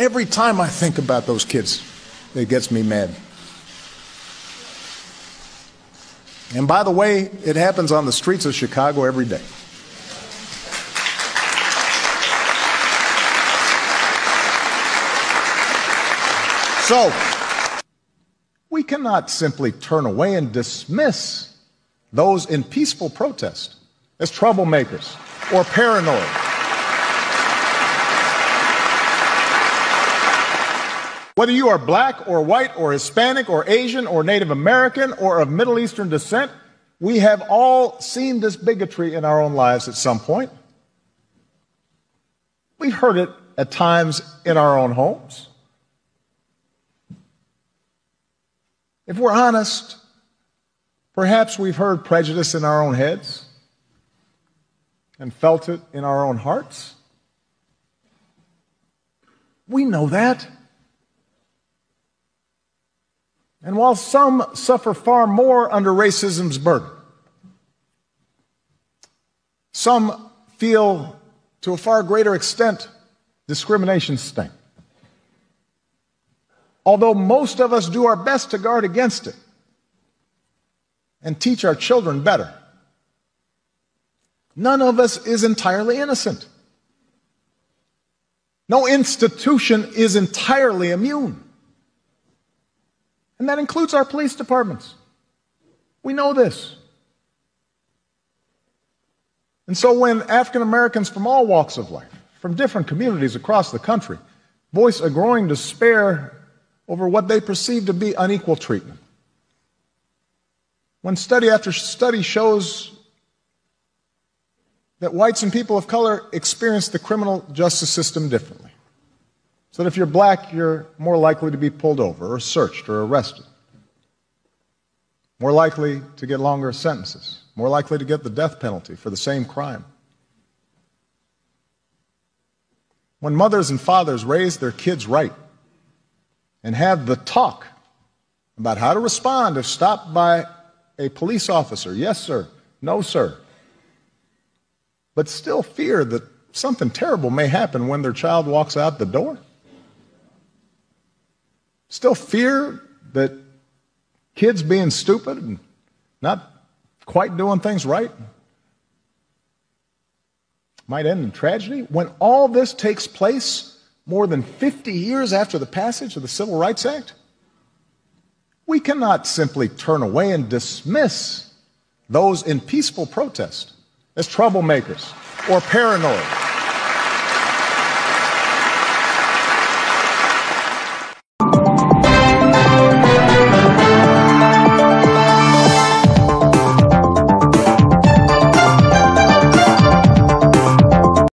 Every time I think about those kids, it gets me mad. And by the way, it happens on the streets of Chicago every day. So, we cannot simply turn away and dismiss those in peaceful protest as troublemakers or paranoid. Whether you are black or white or Hispanic or Asian or Native American or of Middle Eastern descent, we have all seen this bigotry in our own lives at some point. We've heard it at times in our own homes. If we're honest, perhaps we've heard prejudice in our own heads and felt it in our own hearts. We know that. And while some suffer far more under racism's burden, some feel to a far greater extent discrimination's sting. Although most of us do our best to guard against it and teach our children better, none of us is entirely innocent. No institution is entirely immune. And that includes our police departments. We know this. And so when African Americans from all walks of life, from different communities across the country, voice a growing despair over what they perceive to be unequal treatment, when study after study shows that whites and people of color experience the criminal justice system differently, so that if you're black, you're more likely to be pulled over or searched or arrested, more likely to get longer sentences, more likely to get the death penalty for the same crime. When mothers and fathers raise their kids right and have the talk about how to respond if stopped by a police officer, yes, sir, no, sir, but still fear that something terrible may happen when their child walks out the door, still fear that kids being stupid and not quite doing things right might end in tragedy, when all this takes place more than 50 years after the passage of the Civil Rights Act, we cannot simply turn away and dismiss those in peaceful protest as troublemakers or paranoid.